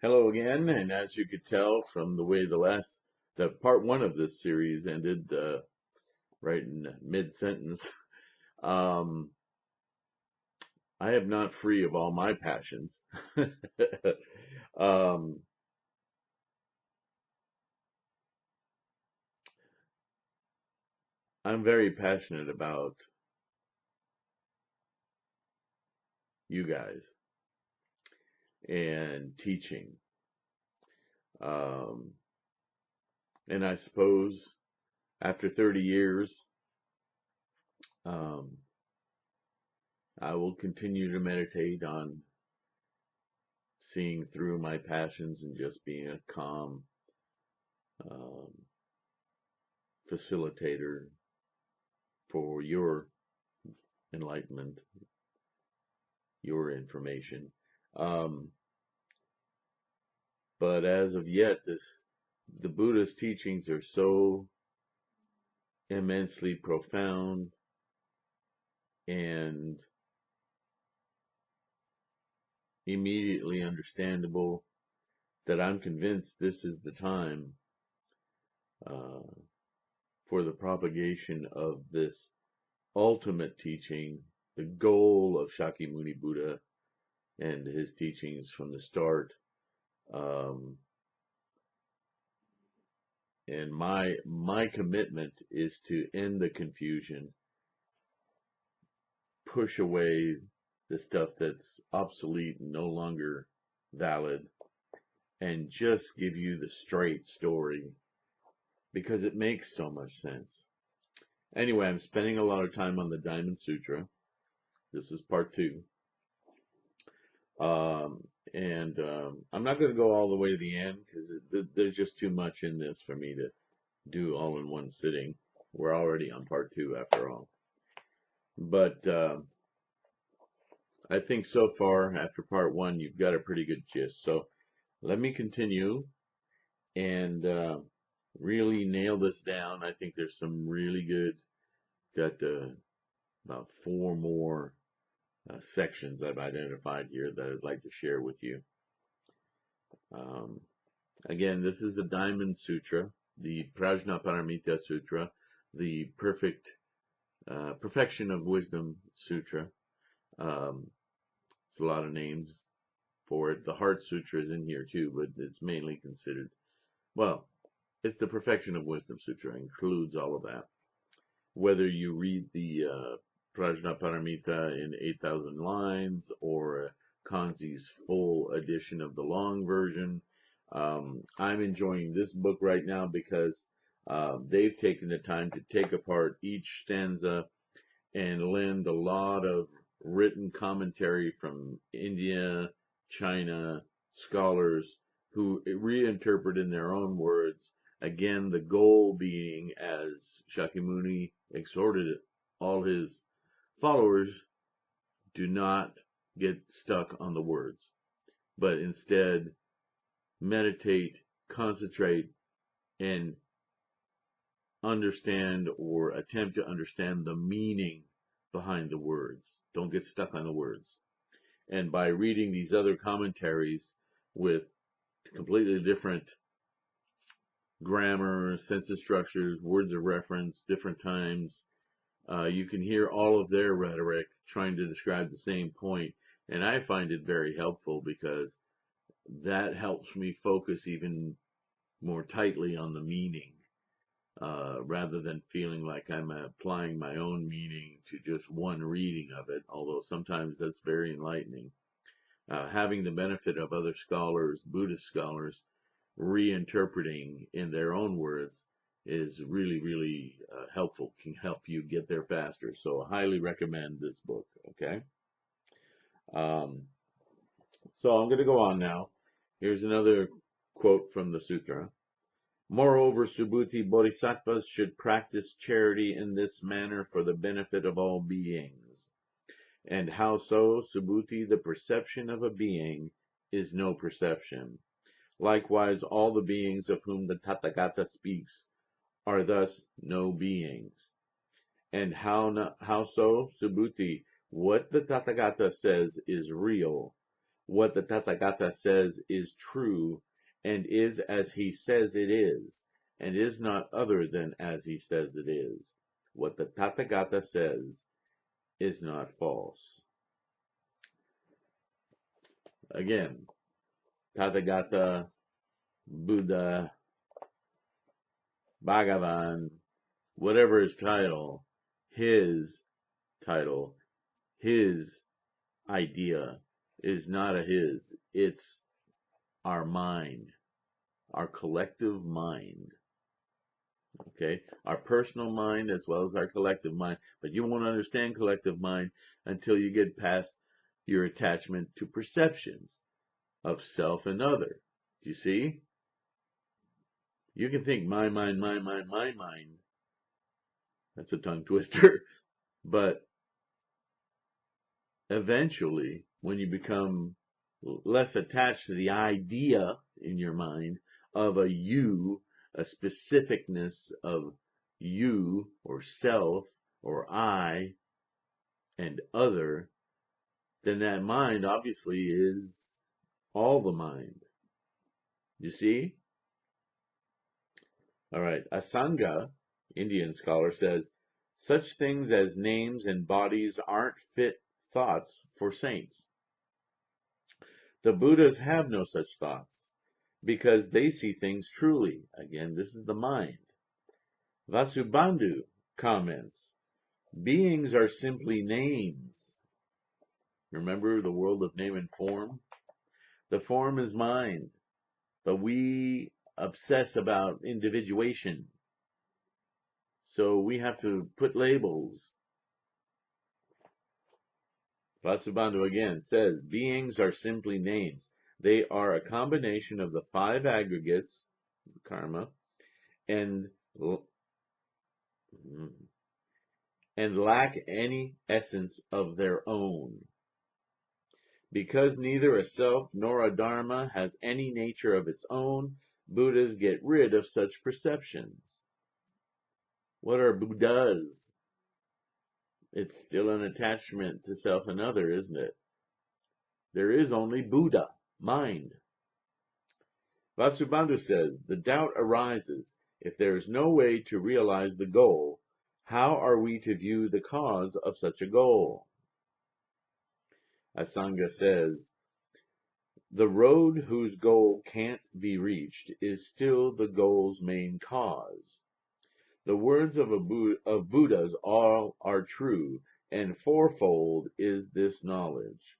Hello again, and as you could tell from the way the part one of this series ended, right in mid-sentence, um, I am not free of all my passions. um, I'm very passionate about you guys and teaching. Um, and I suppose after 30 years, um, I will continue to meditate on seeing through my passions and just being a calm um, facilitator for your enlightenment, your information. Um, but as of yet, the Buddha's teachings are so immensely profound and immediately understandable that I'm convinced this is the time uh, for the propagation of this ultimate teaching, the goal of Shakyamuni Buddha and his teachings from the start. Um, and my commitment is to end the confusion, push away the stuff that's obsolete and no longer valid, and just give you the straight story because it makes so much sense. Anyway, I'm spending a lot of time on the Diamond Sutra. This is part two. And I'm not going to go all the way to the end because there's just too much in this for me to do all in one sitting. We're already on part two after all. But I think so far, after part one, you've got a pretty good gist. So let me continue and really nail this down. I think there's some really good, got about four more sections I've identified here that I'd like to share with you. Um, Again, this is the Diamond Sutra, the Prajnaparamita Sutra, the Perfection of Wisdom Sutra. Um, it's a lot of names for it. The Heart Sutra is in here too, but it's mainly considered, well, it's the Perfection of Wisdom Sutra, includes all of that. Whether you read the Prajnaparamita in 8,000 lines or Kanzi's full edition of the long version, I'm enjoying this book right now because they've taken the time to take apart each stanza and lend a lot of written commentary from India, China, scholars who reinterpret in their own words. Again, the goal being, as Shakyamuni exhorted all his followers, do not get stuck on the words, but instead meditate, concentrate, and understand or attempt to understand the meaning behind the words. Don't get stuck on the words. And by reading these other commentaries with completely different grammar, sentence structures, words of reference, different times, you can hear all of their rhetoric trying to describe the same point. And I find it very helpful because that helps me focus even more tightly on the meaning. Rather than feeling like I'm applying my own meaning to just one reading of it, although sometimes that's very enlightening. Having the benefit of other scholars, Buddhist scholars, reinterpreting in their own words is really, really helpful, can help you get there faster. So I highly recommend this book, okay? Um, so I'm going to go on now. Here's another quote from the sutra. Moreover, Subhuti bodhisattvas should practice charity in this manner for the benefit of all beings. And how so? Subhuti, the perception of a being, is no perception. Likewise, all the beings of whom the Tathagata speaks are thus no beings. And how so? Subhuti, what the Tathagata says is real. what the Tathagata says is true and is as he says it is, and is not other than as he says it is. What the Tathagata says is not false. Again, Tathagata, Buddha, Bhagavan, whatever his title, his idea is not a his. It's our mind, our collective mind. Okay? Our personal mind as well as our collective mind. But you won't understand collective mind until you get past your attachment to perceptions of self and other. Do you see? You can think my mind, my mind, my mind. That's a tongue twister. But eventually, when you become less attached to the idea in your mind of a you, a specificness of you or self or I and other, then that mind obviously is all the mind. You see? All right. Asanga, Indian scholar, says, such things as names and bodies aren't fit thoughts for saints. The Buddhas have no such thoughts because they see things truly. Again, this is the mind. Vasubandhu comments, beings are simply names. Remember the world of name and form? The form is mind, but we obsess about individuation. So we have to put labels. Vasubandhu again says, beings are simply names. They are a combination of the five aggregates, karma, and lack any essence of their own. Because neither a self nor a dharma has any nature of its own, Buddhas get rid of such perceptions. What are Buddhas? It's still an attachment to self and other, isn't it? There is only Buddha, mind. Vasubandhu says, the doubt arises, if there is no way to realize the goal, how are we to view the cause of such a goal? Asanga says, the road whose goal can't be reached is still the goal's main cause. The words of Buddhas all are true, and fourfold is this knowledge.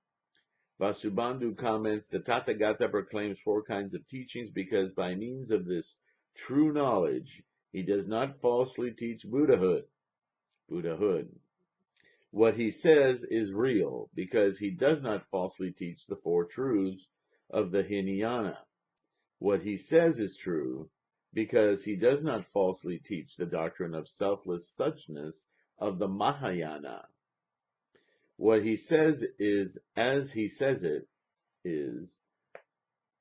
Vasubandhu comments, the Tathagata proclaims four kinds of teachings because by means of this true knowledge, he does not falsely teach Buddhahood. What he says is real because he does not falsely teach the four truths of the Hinayana. What he says is true because he does not falsely teach the doctrine of selfless suchness of the Mahayana. What he says is as he says it is,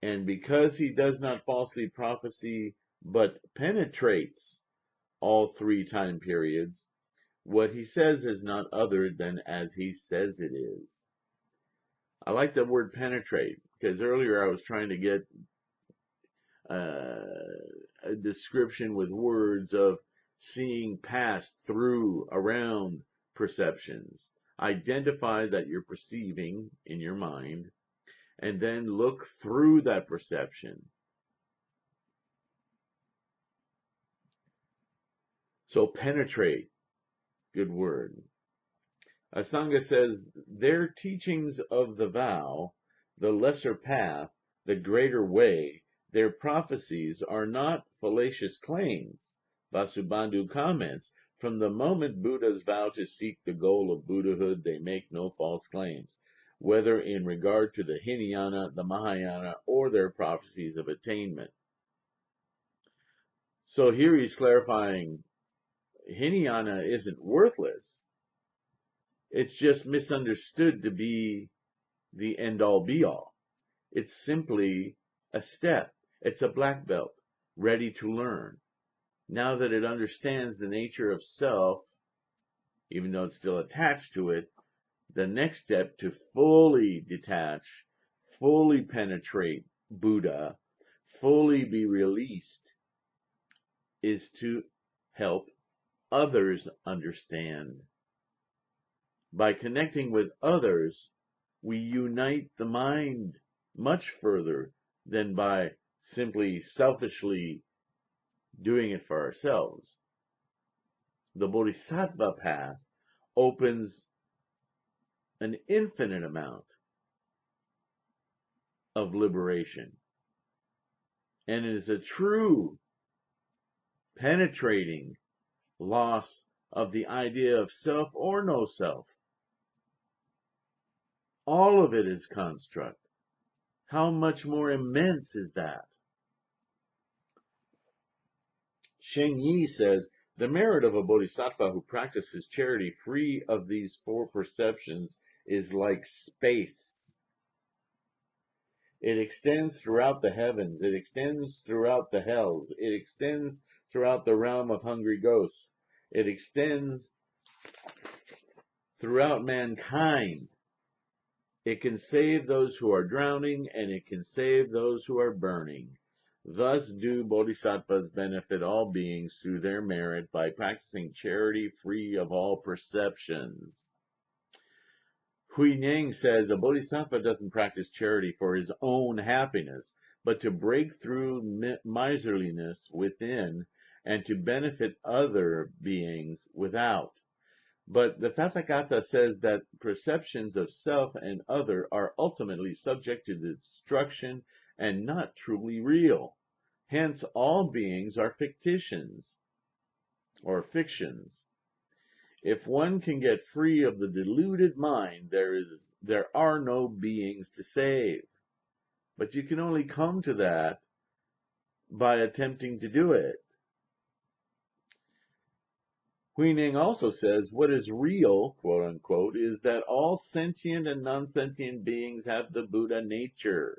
and because he does not falsely prophesy but penetrates all three time periods, what he says is not other than as he says it is. I like the word penetrate because earlier I was trying to get a description with words of seeing past, through, around perceptions. Identify that you're perceiving in your mind, and then look through that perception. So penetrate, good word. Asanga says, their teachings of the vow, the lesser path, the greater way, their prophecies are not fallacious claims. Vasubandhu comments, from the moment Buddhas vow to seek the goal of Buddhahood, they make no false claims, whether in regard to the Hinayana, the Mahayana, or their prophecies of attainment. So here he's clarifying, Hinayana isn't worthless. It's just misunderstood to be the end-all be-all. It's simply a step. It's a black belt, ready to learn. Now that it understands the nature of self, even though it's still attached to it, the next step to fully detach, fully penetrate Buddha, fully be released, is to help others understand. By connecting with others, we unite the mind much further than by simply selfishly doing it for ourselves. The Bodhisattva path opens an infinite amount of liberation, and it is a true penetrating loss of the idea of self or no self. All of it is construct. How much more immense is that? Sheng Yi says, the merit of a bodhisattva who practices charity free of these four perceptions is like space. It extends throughout the heavens. It extends throughout the hells. It extends throughout the realm of hungry ghosts. It extends throughout mankind. It can save those who are drowning, and it can save those who are burning. Thus do bodhisattvas benefit all beings through their merit by practicing charity free of all perceptions. Hui Ning says a bodhisattva doesn't practice charity for his own happiness, but to break through miserliness within and to benefit other beings without. But the Tathagata says that perceptions of self and other are ultimately subject to destruction and not truly real. Hence, all beings are fictions or fictions. If one can get free of the deluded mind, there are no beings to save. But you can only come to that by attempting to do it. Huining also says, what is real, quote unquote, is that all sentient and non-sentient beings have the Buddha nature.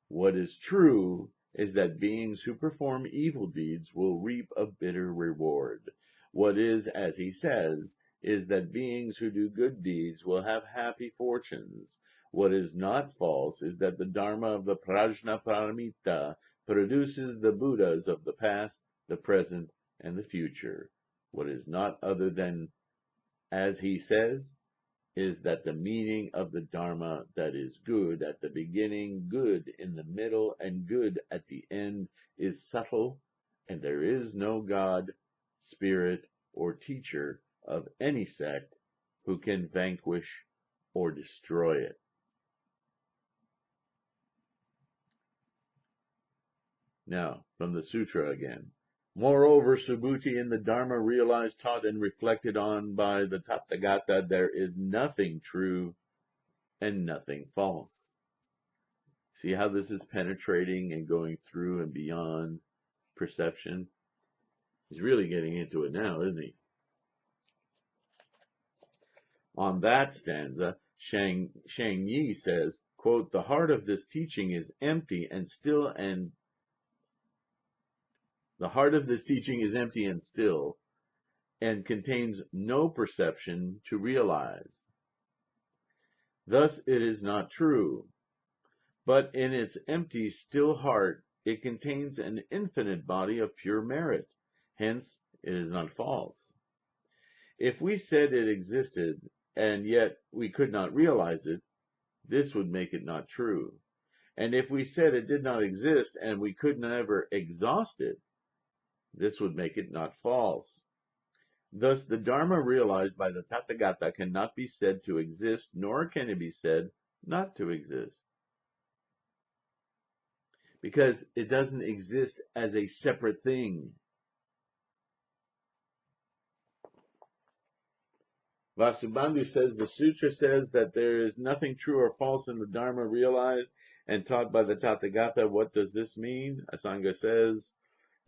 What is true is that beings who perform evil deeds will reap a bitter reward. What is, as he says, is that beings who do good deeds will have happy fortunes. What is not false is that the Dharma of the Prajnaparamita produces the Buddhas of the past, the present, and the future. What is not other than, as he says, is that the meaning of the Dharma that is good at the beginning, good in the middle, and good at the end is subtle, and there is no God, spirit, or teacher of any sect who can vanquish or destroy it. Now, from the Sutra again. Moreover, Subhuti in the Dharma realized, taught, and reflected on by the Tathagata, there is nothing true and nothing false. See how this is penetrating and going through and beyond perception? He's really getting into it now, isn't he? On that stanza, Sheng Yi says, quote, the heart of this teaching is empty and still and the heart of this teaching is empty and still and contains no perception to realize. Thus it is not true. But in its empty, still heart, it contains an infinite body of pure merit. Hence, it is not false. If we said it existed, and yet we could not realize it, this would make it not true. And if we said it did not exist, and we could never exhaust it, this would make it not false. Thus, the Dharma realized by the Tathagata cannot be said to exist, nor can it be said not to exist. Because it doesn't exist as a separate thing. Vasubandhu says, the sutra says that there is nothing true or false in the Dharma realized and taught by the Tathagata. What does this mean? Asanga says,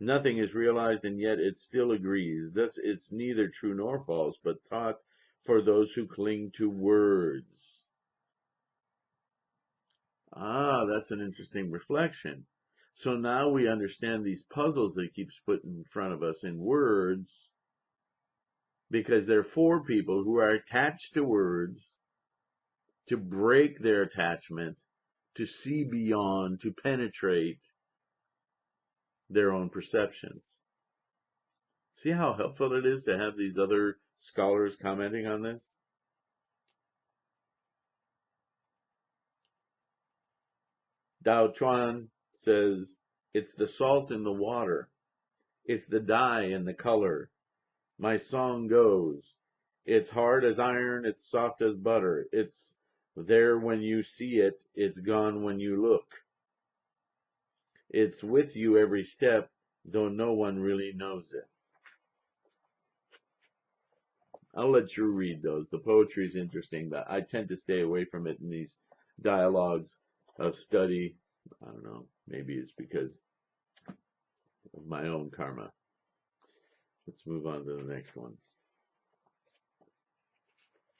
nothing is realized and yet it still agrees. Thus it's neither true nor false, but taught for those who cling to words. That's an interesting reflection. So now we understand these puzzles that he keeps putting in front of us in words, because they're for people who are attached to words to break their attachment, to see beyond, to penetrate their own perceptions. See how helpful it is to have these other scholars commenting on this? Dao Chuan says, it's the salt in the water. It's the dye in the color. My song goes, it's hard as iron, it's soft as butter. It's there when you see it, it's gone when you look. It's with you every step, though no one really knows it. I'll let you read those. The poetry is interesting, but I tend to stay away from it in these dialogues of study. I don't know, maybe it's because of my own karma. Let's move on to the next one.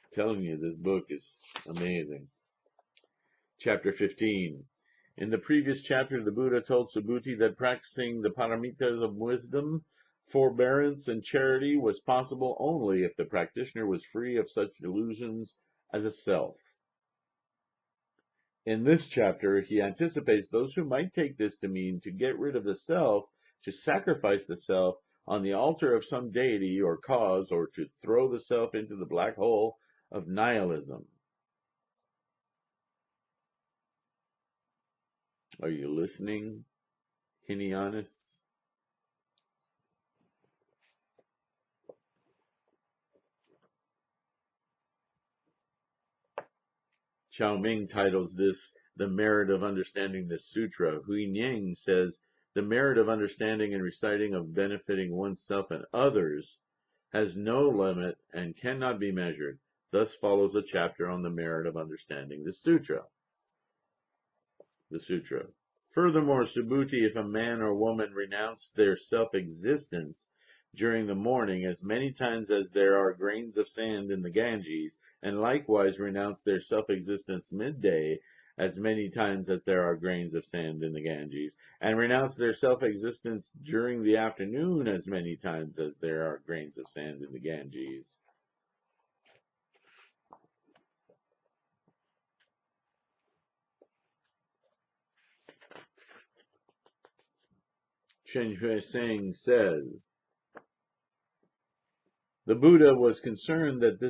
I'm telling you, this book is amazing. Chapter 15. In the previous chapter, the Buddha told Subhuti that practicing the paramitas of wisdom, forbearance, and charity was possible only if the practitioner was free of such delusions as a self. In this chapter, he anticipates those who might take this to mean to get rid of the self, to sacrifice the self on the altar of some deity or cause, or to throw the self into the black hole of nihilism. Are you listening, Hinayanists? Chao Ming titles this The Merit of Understanding the Sutra. Hui Ning says, the merit of understanding and reciting of benefiting oneself and others has no limit and cannot be measured. Thus follows a chapter on the merit of understanding the Sutra. Furthermore, Subhuti, if a man or woman renounce their self-existence during the morning as many times as there are grains of sand in the Ganges, and likewise renounce their self-existence midday as many times as there are grains of sand in the Ganges, and renounce their self-existence during the afternoon as many times as there are grains of sand in the Ganges. Shen Huiseng says, the Buddha was concerned that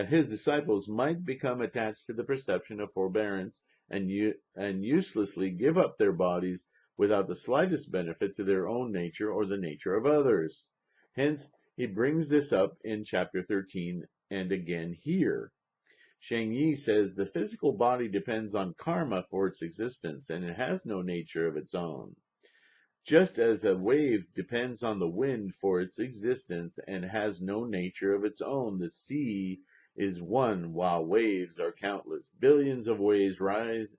his disciples might become attached to the perception of forbearance and uselessly give up their bodies without the slightest benefit to their own nature or the nature of others. Hence, he brings this up in chapter 13 and again here. Sheng Yi says the physical body depends on karma for its existence and it has no nature of its own. Just as a wave depends on the wind for its existence and has no nature of its own, the sea is one while waves are countless. Billions of waves rise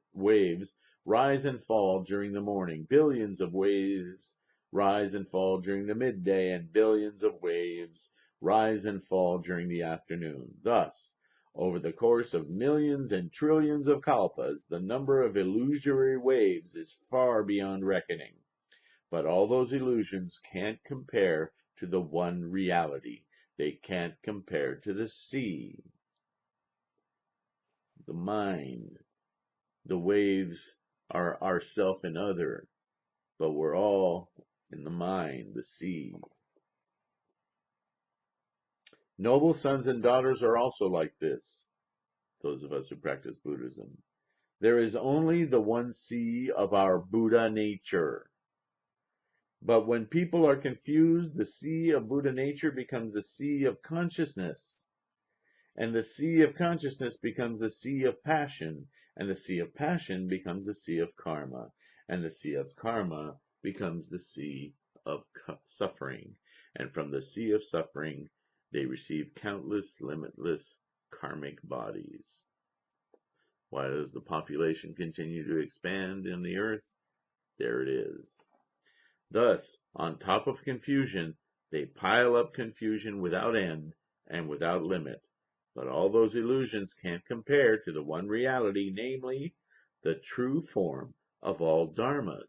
and fall during the morning. Billions of waves rise and fall during the midday, and billions of waves rise and fall during the afternoon. Thus, over the course of millions and trillions of kalpas, the number of illusory waves is far beyond reckoning. But all those illusions can't compare to the one reality. They can't compare to the sea, the mind. The waves are ourself and other, but we're all in the mind, the sea. Noble sons and daughters are also like this, those of us who practice Buddhism. There is only the one sea of our Buddha nature. But when people are confused, the sea of Buddha nature becomes the sea of consciousness. And the sea of consciousness becomes the sea of passion. And the sea of passion becomes the sea of karma. And the sea of karma becomes the sea of suffering. And from the sea of suffering, they receive countless, limitless karmic bodies. Why does the population continue to expand in the earth? There it is. Thus, on top of confusion, they pile up confusion without end and without limit. But all those illusions can't compare to the one reality, namely, the true form of all dharmas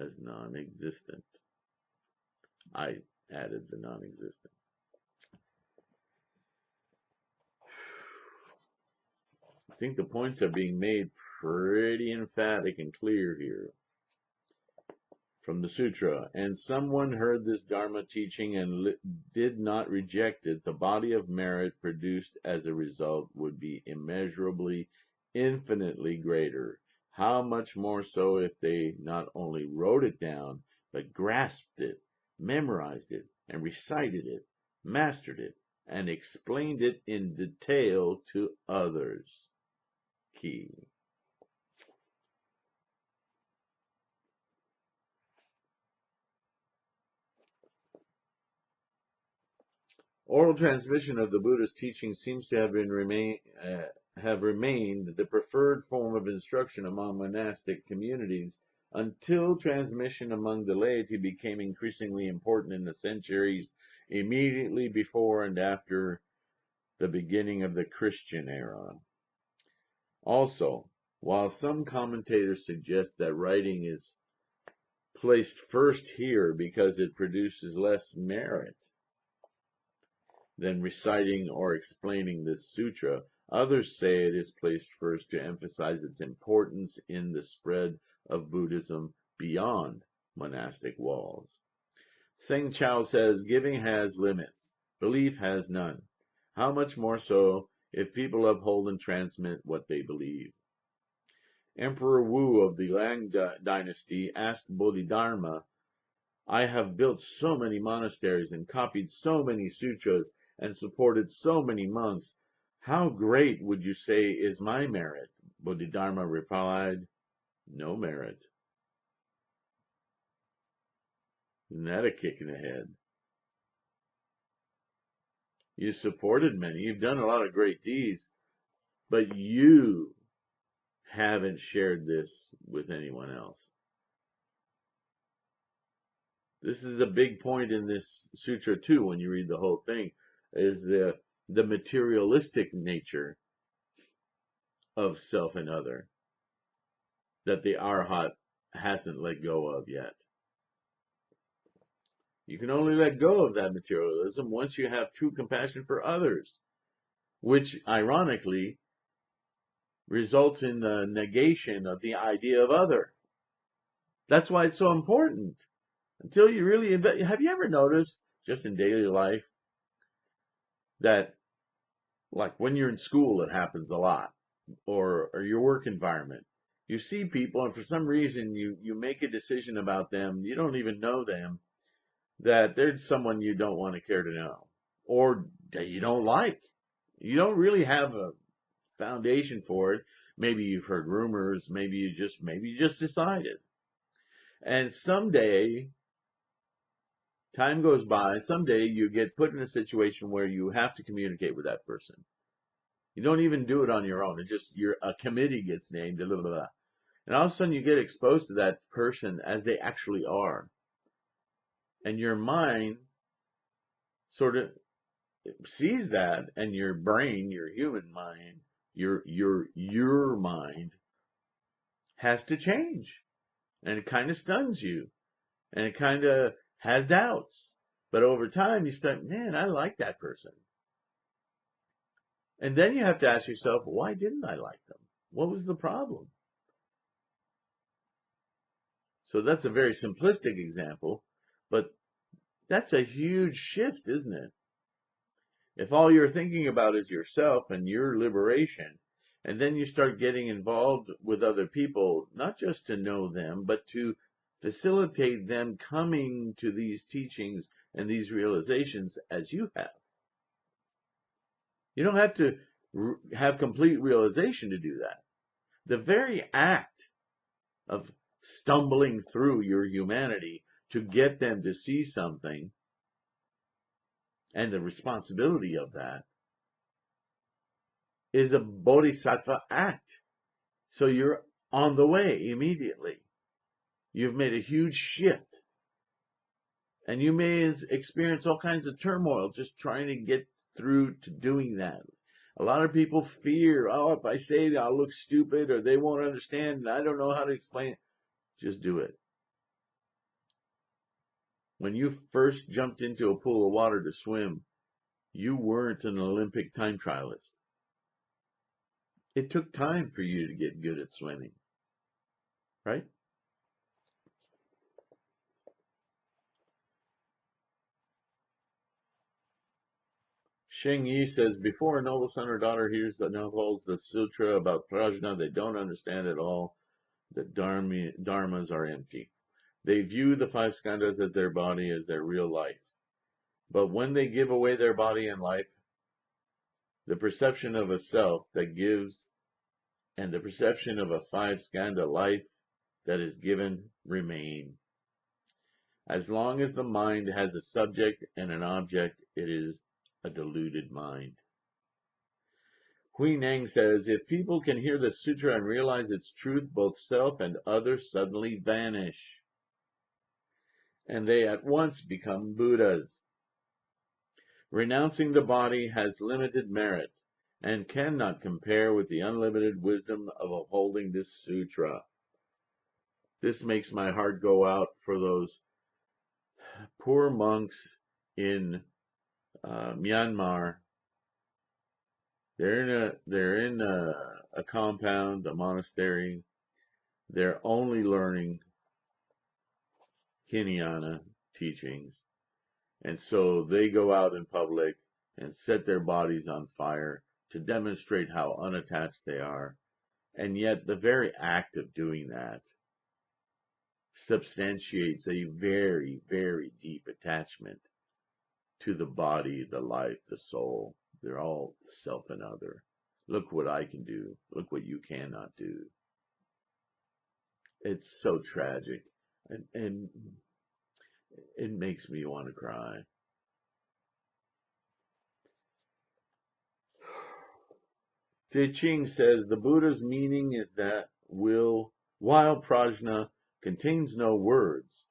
as non-existent. I added the non-existent. think the points are being made pretty emphatic and clear here. From the Sutra, and someone heard this Dharma teaching and did not reject it, the body of merit produced as a result would be immeasurably, infinitely greater. How much more so if they not only wrote it down, but grasped it, memorized it, and recited it, mastered it, and explained it in detail to others. Key. Oral transmission of the Buddha's teaching seems to have remained the preferred form of instruction among monastic communities until transmission among the laity became increasingly important in the centuries immediately before and after the beginning of the Christian era. Also, while some commentators suggest that writing is placed first here because it produces less merit than reciting or explaining this sutra, others say it is placed first to emphasize its importance in the spread of Buddhism beyond monastic walls. Seng Chao says, giving has limits, belief has none. How much more so if people uphold and transmit what they believe? Emperor Wu of the Liang dynasty asked Bodhidharma, I have built so many monasteries and copied so many sutras and supported so many monks. How great would you say is my merit? Bodhidharma replied, no merit. Isn't that a kick in the head? You supported many, you've done a lot of great deeds, but you haven't shared this with anyone else. This is a big point in this sutra too, when you read the whole thing, is the materialistic nature of self and other that the Arhat hasn't let go of yet. You can only let go of that materialism once you have true compassion for others, which ironically results in the negation of the idea of other. That's why it's so important. Until you really have you ever noticed, just in daily life, that like when you're in school, it happens a lot, or your work environment. You see people, and for some reason, you make a decision about them. You don't even know them. That there's someone you don't want to care to know, or that you don't like. You don't really have a foundation for it. Maybe you've heard rumors. Maybe you just decided. And someday, time goes by. Someday you get put in a situation where you have to communicate with that person. You don't even do it on your own. It's just a committee gets named, blah, blah, blah. And all of a sudden you get exposed to that person as they actually are. And your mind sort of sees that, and your brain, your human mind, your mind has to change. And it kind of stuns you. And it kind of has doubts. But over time you start, man, I like that person. And then you have to ask yourself, why didn't I like them? What was the problem? So that's a very simplistic example, but that's a huge shift, isn't it? If all you're thinking about is yourself and your liberation, and then you start getting involved with other people, not just to know them, but to facilitate them coming to these teachings and these realizations as you have. You don't have to have complete realization to do that. The very act of stumbling through your humanity to get them to see something, and the responsibility of that, is a bodhisattva act. So you're on the way immediately. You've made a huge shift. And you may experience all kinds of turmoil just trying to get through to doing that. A lot of people fear, oh, if I say it, I'll look stupid, or they won't understand, and I don't know how to explain it. Just do it. When you first jumped into a pool of water to swim, you weren't an Olympic time trialist. It took time for you to get good at swimming, right? Sheng Yi says, before a noble son or daughter hears the unfolds the sutra about prajna, they don't understand at all that dharmas are empty. They view the five skandhas as their body, as their real life. But when they give away their body and life, the perception of a self that gives and the perception of a five skandha life that is given remain. As long as the mind has a subject and an object, it is a deluded mind. Hui Nang says, if people can hear the sutra and realize its truth, both self and other suddenly vanish, and they at once become Buddhas. Renouncing the body has limited merit and cannot compare with the unlimited wisdom of upholding this sutra. This makes my heart go out for those poor monks in Myanmar. They're in a compound, a monastery. They're only learning Hinayana teachings. And so they go out in public and set their bodies on fire to demonstrate how unattached they are. And yet the very act of doing that substantiates a very, very deep attachment to the body, the life, the soul. They're all self and other. Look what I can do. Look what you cannot do. It's so tragic. And it makes me want to cry. Te Ching says the Buddha's meaning is that while prajna contains no words,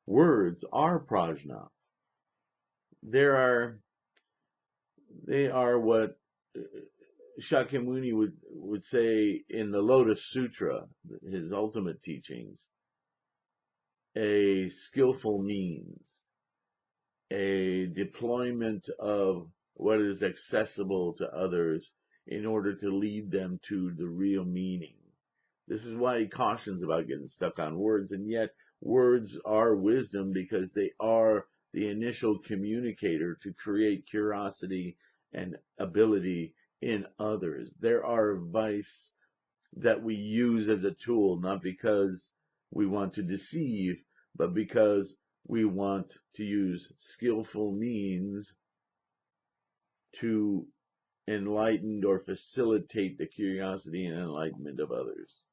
words are prajna. They are what Shakyamuni would say in the Lotus Sutra, his ultimate teachings, a skillful means, a deployment of what is accessible to others in order to lead them to the real meaning. This is why he cautions about getting stuck on words, and yet words are wisdom because they are the initial communicator to create curiosity and ability in others. There are advice that we use as a tool, not because we want to deceive, but because we want to use skillful means to enlighten or facilitate the curiosity and enlightenment of others.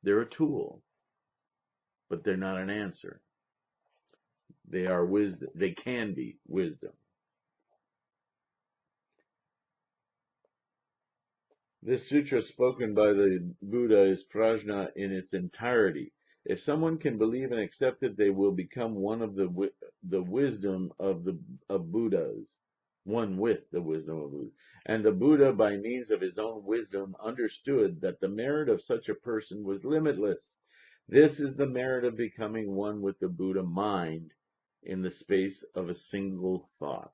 They're a tool, but they're not an answer. They are wisdom. They can be wisdom. This sutra spoken by the Buddha is prajna in its entirety. If someone can believe and accept it, they will become one of the wisdom of Buddhas, one with the wisdom of Buddha. And the Buddha, by means of his own wisdom, understood that the merit of such a person was limitless. This is the merit of becoming one with the Buddha mind in the space of a single thought.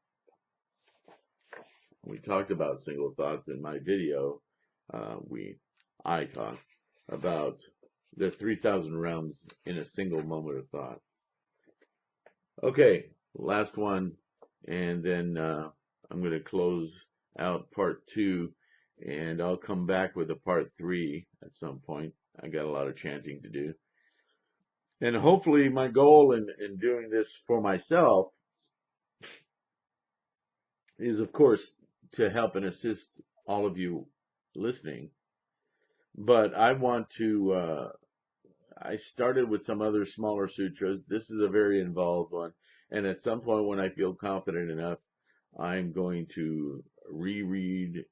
We talked about single thoughts in my video. I talked about the 3,000 realms in a single moment of thought. Okay, last one, and then I'm going to close out part 2, and I'll come back with a part 3 at some point. I got a lot of chanting to do. And hopefully my goal in doing this for myself is, of course, to help and assist all of you listening. But I want to, I started with some other smaller sutras. This is a very involved one. And at some point when I feel confident enough, I'm going to reread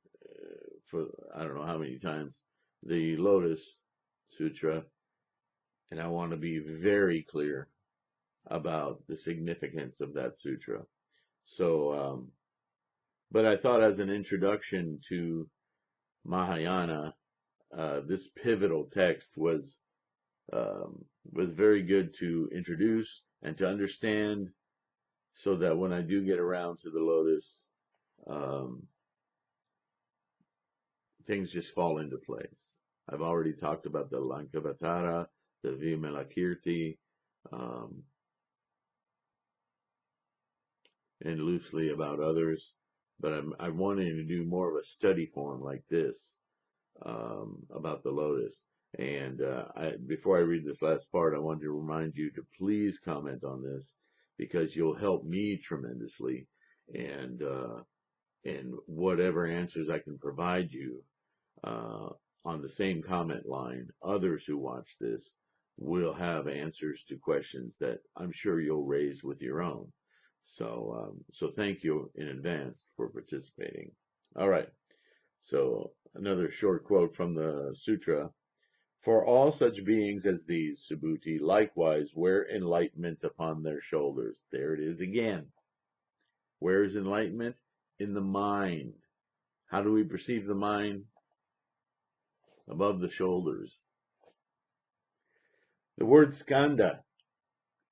for I don't know how many times the Lotus Sutra. And I want to be very clear about the significance of that sutra. So, but I thought as an introduction to Mahayana, this pivotal text was very good to introduce and to understand, so that when I do get around to the Lotus, things just fall into place. I've already talked about the Lankavatara, the Vimalakirti, um, and loosely about others, but I'm wanting to do more of a study form like this about the Lotus. And before I read this last part, I want to remind you to please comment on this because you'll help me tremendously. And whatever answers I can provide you uh, on the same comment line, others who watch this will have answers to questions that I'm sure you'll raise with your own. So thank you in advance for participating. All right. So another short quote from the Sutra. For all such beings as these, Subhuti, likewise wear enlightenment upon their shoulders. There it is again. Where is enlightenment? In the mind. How do we perceive the mind? Above the shoulders. The word skanda,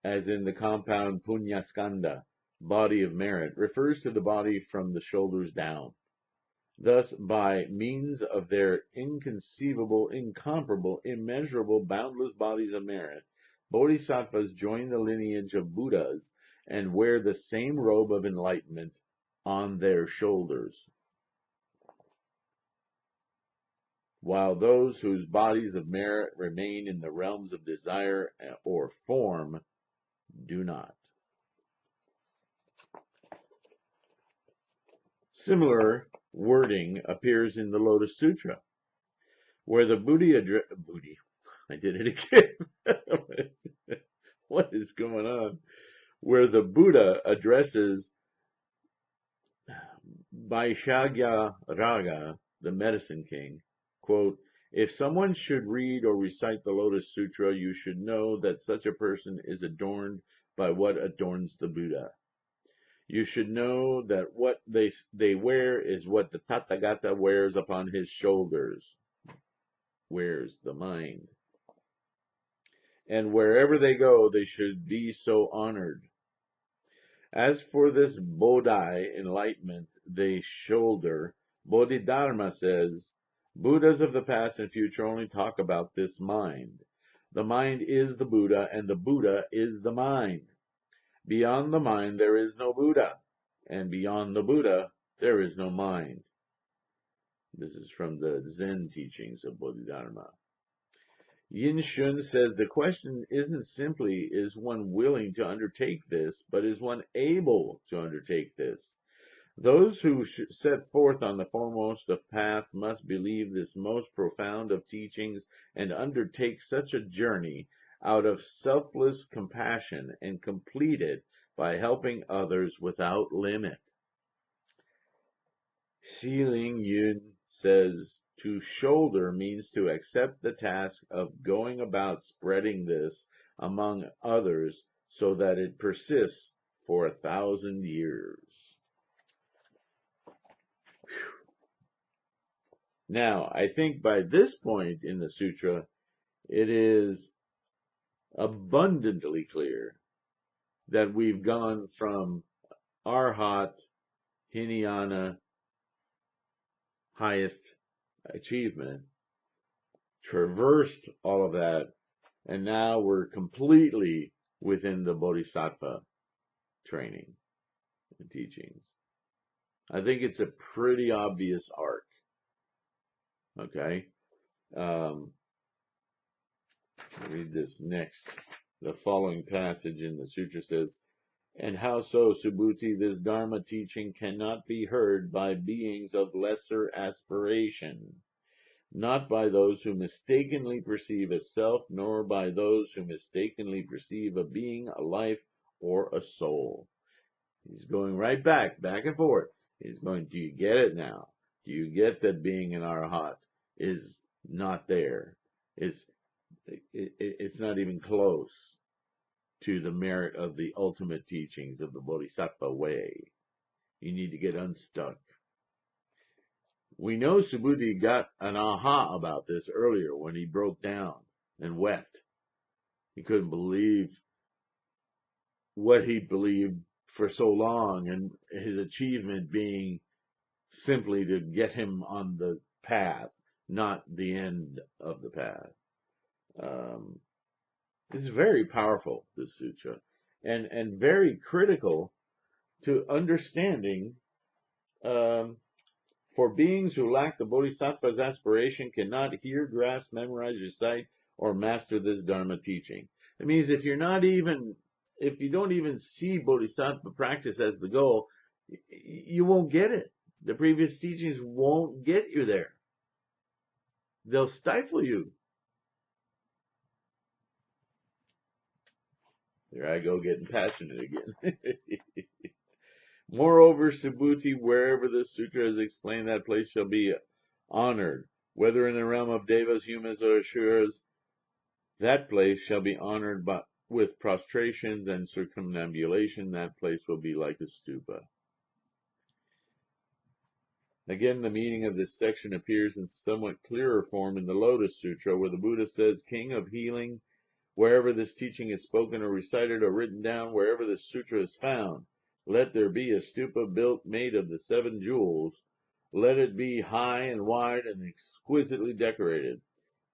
as in the compound punya skanda, body of merit, refers to the body from the shoulders down. Thus, by means of their inconceivable, incomparable, immeasurable, boundless bodies of merit, bodhisattvas join the lineage of Buddhas and wear the same robe of enlightenment on their shoulders, while those whose bodies of merit remain in the realms of desire or form do not. Similar wording appears in the Lotus Sutra, where the I did it again. What is going on? Where the Buddha addresses Vaishagyaraga, the medicine king, quote, if someone should read or recite the Lotus Sutra, you should know that such a person is adorned by what adorns the Buddha. You should know that what they wear is what the Tathagata wears upon his shoulders, wears the mind. And wherever they go, they should be so honored. As for this Bodhi enlightenment they shoulder, Bodhidharma says, Buddhas of the past and future only talk about this mind. The mind is the Buddha, and the Buddha is the mind. Beyond the mind there is no Buddha, and beyond the Buddha there is no mind. This is from the Zen teachings of Bodhidharma. Yin Shun says the question isn't simply is one willing to undertake this, but is one able to undertake this? Those who set forth on the foremost of paths must believe this most profound of teachings and undertake such a journey out of selfless compassion and complete it by helping others without limit. Xiling Yun says, to shoulder means to accept the task of going about spreading this among others so that it persists for 1,000 years. Now, I think by this point in the sutra, it is abundantly clear that we've gone from Arhat, Hinayana, highest achievement, traversed all of that, and now we're completely within the Bodhisattva training and teachings. I think it's a pretty obvious arc. Okay? I'll read this next. The following passage in the sutra says, and how so, Subhuti, this Dharma teaching cannot be heard by beings of lesser aspiration, not by those who mistakenly perceive a self, nor by those who mistakenly perceive a being, a life, or a soul. He's going right back and forth. He's going, do you get it now? Do you get that being an Arhat is not there? It's not even close to the merit of the ultimate teachings of the Bodhisattva way. You need to get unstuck. We know Subhuti got an aha about this earlier when he broke down and wept. He couldn't believe what he believed for so long, and his achievement being simply to get him on the path, not the end of the path. Um, it's very powerful, this sutra, and very critical to understanding. Um, for beings who lack the bodhisattva's aspiration cannot hear, grasp, memorize, recite, or master this dharma teaching. It means if you don't even see bodhisattva practice as the goal, you won't get it. The previous teachings won't get you there. They'll stifle you. There I go, getting passionate again. Moreover, Subhuti, wherever this sutra is explained, that place shall be honored, whether in the realm of devas, humans, or asuras. That place shall be honored with prostrations and circumambulation. That place will be like a stupa. Again, the meaning of this section appears in somewhat clearer form in the Lotus Sutra, where the Buddha says, King of healing, wherever this teaching is spoken or recited or written down, wherever this sutra is found, let there be a stupa built made of the 7 jewels. Let it be high and wide and exquisitely decorated.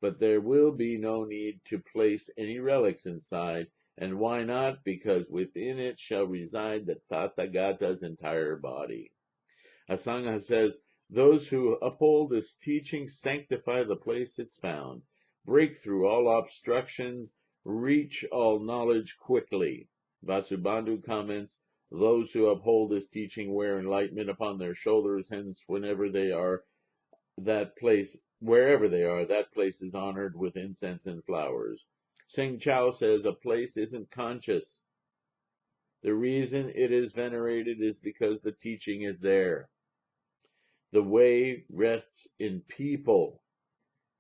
But there will be no need to place any relics inside. And why not? Because within it shall reside the Tathagata's entire body. Asanga says, those who uphold this teaching sanctify the place it's found, break through all obstructions, reach all knowledge quickly. Vasubandhu comments, those who uphold this teaching wear enlightenment upon their shoulders, hence wherever they are, that place is honored with incense and flowers. Sing Chao says, a place isn't conscious. The reason it is venerated is because the teaching is there. The way rests in people.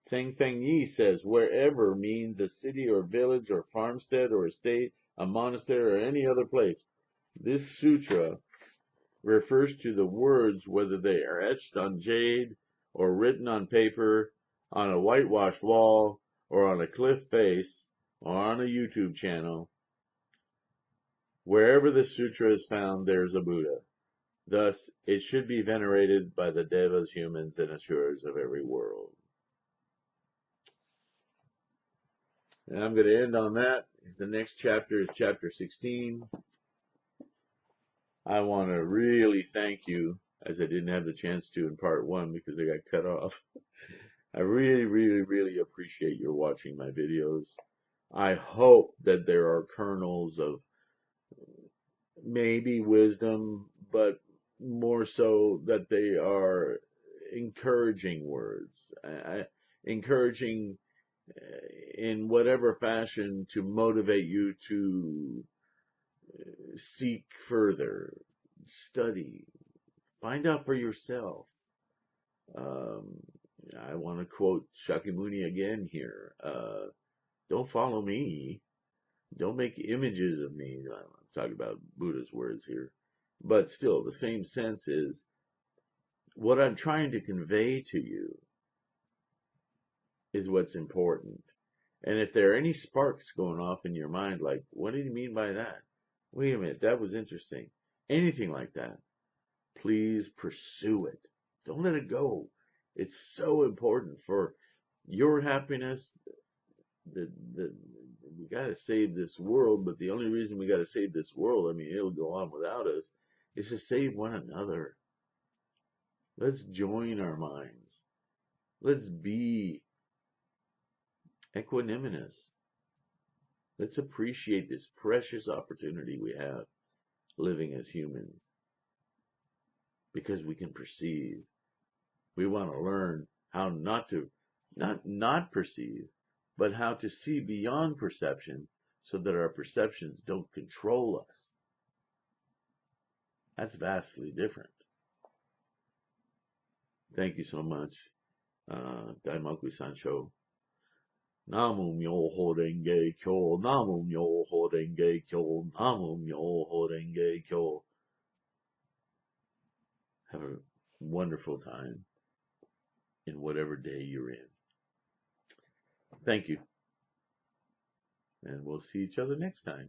Tseng Feng Yi says, wherever means a city or village or farmstead or estate, a monastery or any other place. This sutra refers to the words, whether they are etched on jade or written on paper, on a whitewashed wall, or on a cliff face, or on a YouTube channel. Wherever the sutra is found, there's a Buddha. Thus, it should be venerated by the devas, humans, and asuras of every world. And I'm going to end on that. The next chapter is chapter 16. I want to really thank you, as I didn't have the chance to in part 1 because I got cut off. I really, really, really appreciate your watching my videos. I hope that there are kernels of maybe wisdom, but more so that they are encouraging words, encouraging in whatever fashion to motivate you to seek further, study, find out for yourself. I want to quote Shakyamuni again here. Don't follow me. Don't make images of me. I'm talking about Buddha's words here. But still, the same sense is what I'm trying to convey to you is what's important. And if there are any sparks going off in your mind, like, what did he mean by that? Wait a minute, that was interesting. Anything like that, please pursue it. Don't let it go. It's so important for your happiness. We got to save this world, but the only reason we got to save this world, I mean, it'll go on without us, is to save one another. Let's join our minds. Let's be equanimous. Let's appreciate this precious opportunity we have living as humans, because we can perceive. We want to learn how not perceive, but how to see beyond perception so that our perceptions don't control us. That's vastly different. Thank you so much. Daimaku Sancho. Namu Myoho Renge Kyo, Namu Myoho Renge Kyo, Namu Myoho Renge Kyo. Have a wonderful time in whatever day you're in. Thank you. And we'll see each other next time.